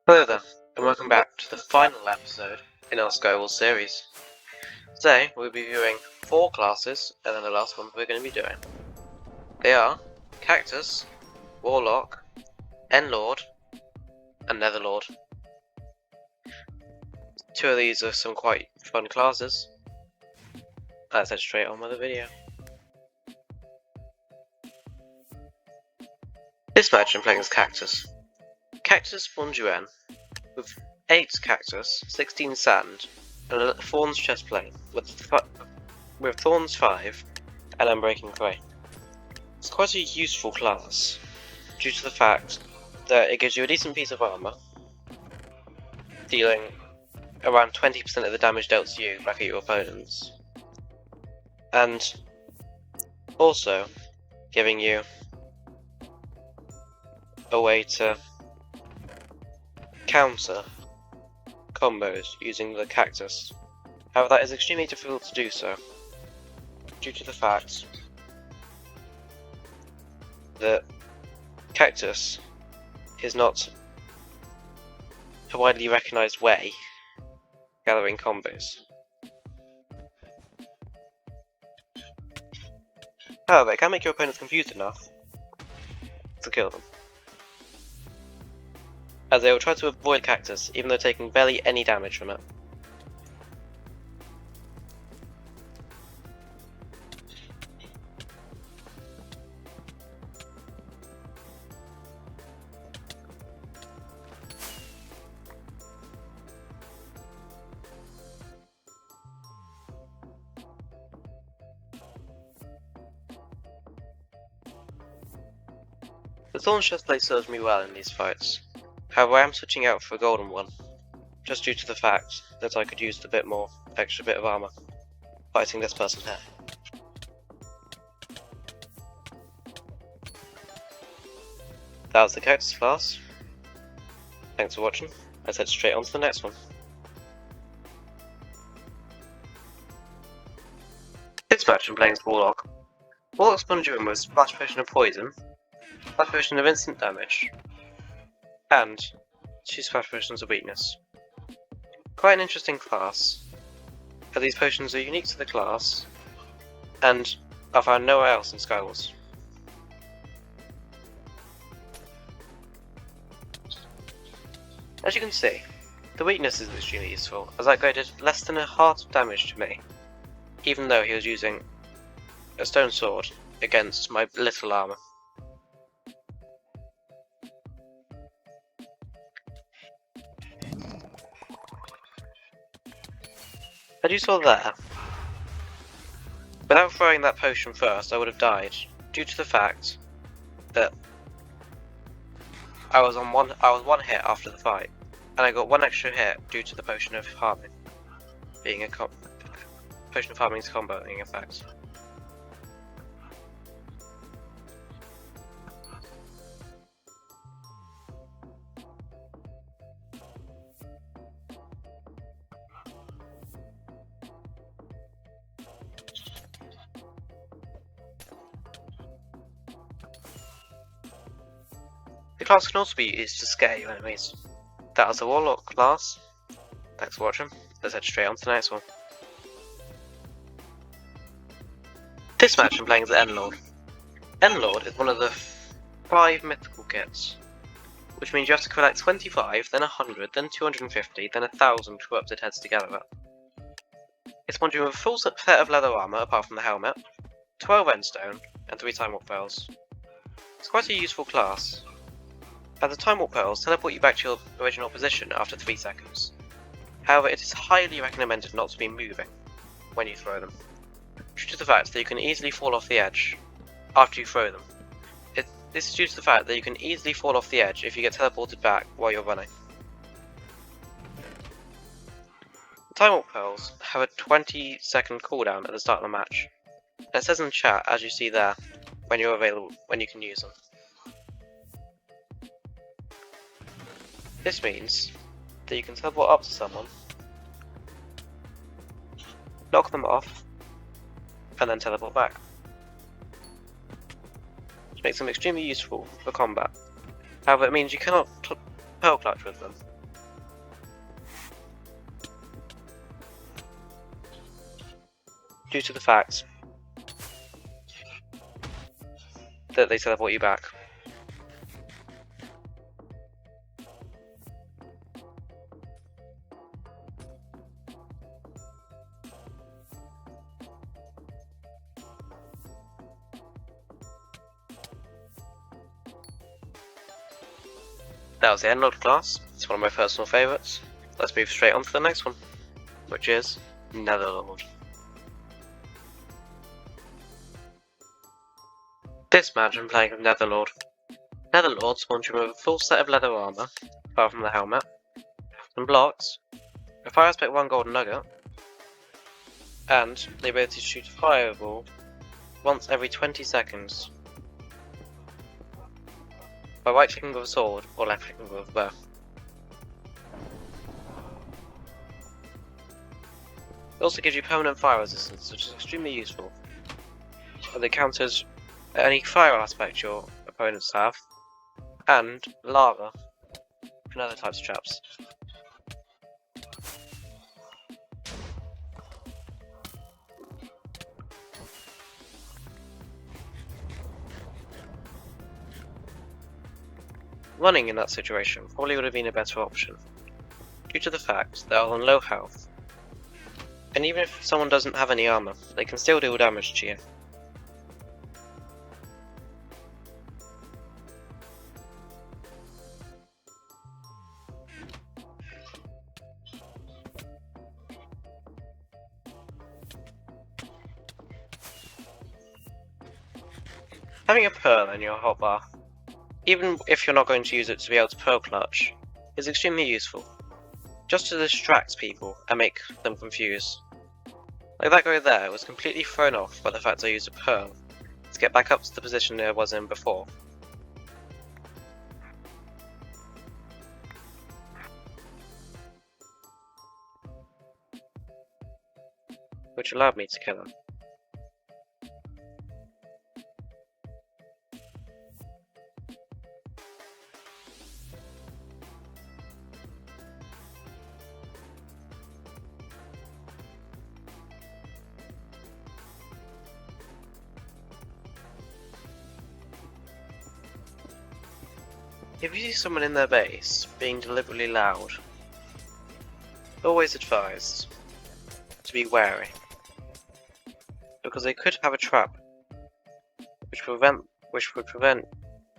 Hello there, and welcome back to the final episode in our Skywars series. Today we'll be viewing 4 classes, and then the last one we're going to be doing. They are Cactus, Warlord, Warlord, and Netherlord. 2 of these are some quite fun classes. Let's head straight on with the video. This match I'm playing as Cactus. Cactus spawns you in with 8 cactus, 16 sand, and a thorns chestplate with thorns 5 and unbreaking 3. It's quite a useful class due to the fact that it gives you a decent piece of armour, dealing around 20% of the damage dealt to you back at your opponents, and also giving you a way to counter combos using the Cactus. However, that is extremely difficult to do so due to the fact that Cactus is not a widely recognised way of gathering combos. However, it can make your opponents confused enough to kill them, as they will try to avoid Cactus even though taking barely any damage from it. The Thorns chestplate serves me well in these fights. However, I am switching out for a golden one, just due to the fact that I could use the extra bit of armour fighting this person here. That was the Cactus class. Thanks for watching. Let's head straight on to the next one. This match I'm playing as Warlord. Warlord spawns you in with Splash Potion of Poison, Splash Potion of Instant Damage, and 2 Splash Potions of Weakness. Quite an interesting class, as these potions are unique to the class and are found nowhere else in Skywars. As you can see, the weakness is extremely useful, as that guy did less than a heart of damage to me, even though he was using a stone sword against my little armour. As you saw there, without throwing that potion first I would have died, due to the fact that I was one hit after the fight, and I got 1 extra hit due to the potion of harming being potion of harming's comboing effect. The class can also be used to scare your enemies. That was the Warlord class. Thanks for watching. Let's head straight on to the next one. This match I'm playing as Warlord. Warlord is one of the 5 mythical kits, which means you have to collect 25, then 100, then 250, then 1000 corrupted heads to gather it. It spawns you with a full set of leather armour apart from the helmet, 12 endstone, and 3 time warp pearls. It's quite a useful class, as the time warp pearls teleport you back to your original position after 3 seconds. However, it is highly recommended not to be moving when you throw them, due to the fact that you can easily fall off the edge after you throw them. This is due to the fact that you can easily fall off the edge if you get teleported back while you're running. The time warp pearls have a 20-second cooldown at the start of the match, and it says in the chat, as you see there, when you're available, when you can use them. This means that you can teleport up to someone, knock them off, and then teleport back, which makes them extremely useful for combat. However, it means you cannot pearl clutch with them, due to the fact that they teleport you back. That was the Endlord class. It's one of my personal favourites. Let's move straight on to the next one, which is Netherlord. This match I'm playing with Netherlord. Netherlord spawns you with a full set of leather armour, apart from the helmet, some blocks, a fire aspect 1 golden nugget, and the ability to shoot a fireball once every 20 seconds by right clicking with a sword or left clicking with a bow. It also gives you permanent fire resistance, which is extremely useful, as it counters any fire aspect your opponents have, and lava and other types of traps. Running in that situation probably would have been a better option, due to the fact they are on low health, and even if someone doesn't have any armour, they can still deal damage to you. Having a pearl in your hotbar, even if you're not going to use it to be able to pearl clutch, is extremely useful, just to distract people and make them confused. Like that guy there was completely thrown off by the fact I used a pearl to get back up to the position I was in before. Which allowed me to kill him. If you see someone in their base being deliberately loud, always advise to be wary, because they could have a trap which would prevent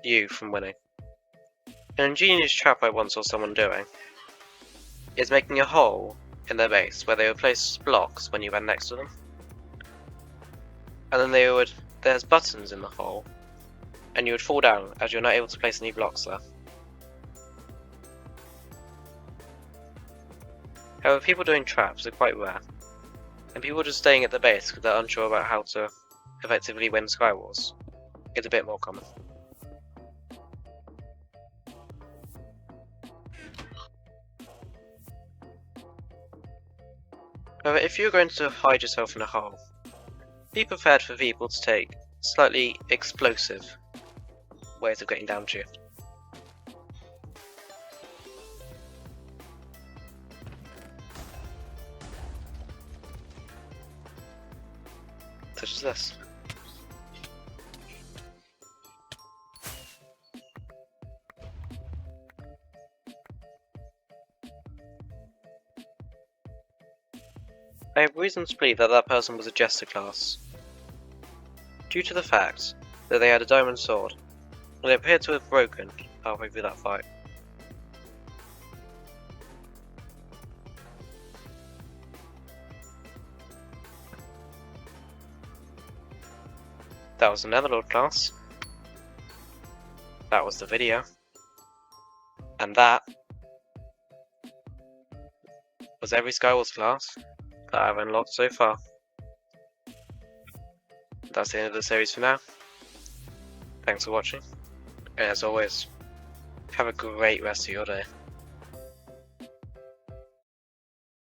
you from winning. An ingenious trap I once saw someone doing is making a hole in their base where they would place blocks when you went next to them, and then there's buttons in the hole, and you would fall down as you're not able to place any blocks there. However, people doing traps are quite rare, and people just staying at the base because they're unsure about how to effectively win Skywars is a bit more common. However, if you're going to hide yourself in a hole, be prepared for people to take slightly explosive ways of getting down to you. Such as this. I have reason to believe that that person was a Jester class, due to the fact that they had a diamond sword, and it appeared to have broken halfway through that fight. That was the Netherlord class. That was the video. And that was every Skywars class that I've unlocked so far. That's the end of the series for now. Thanks for watching, and as always, have a great rest of your day.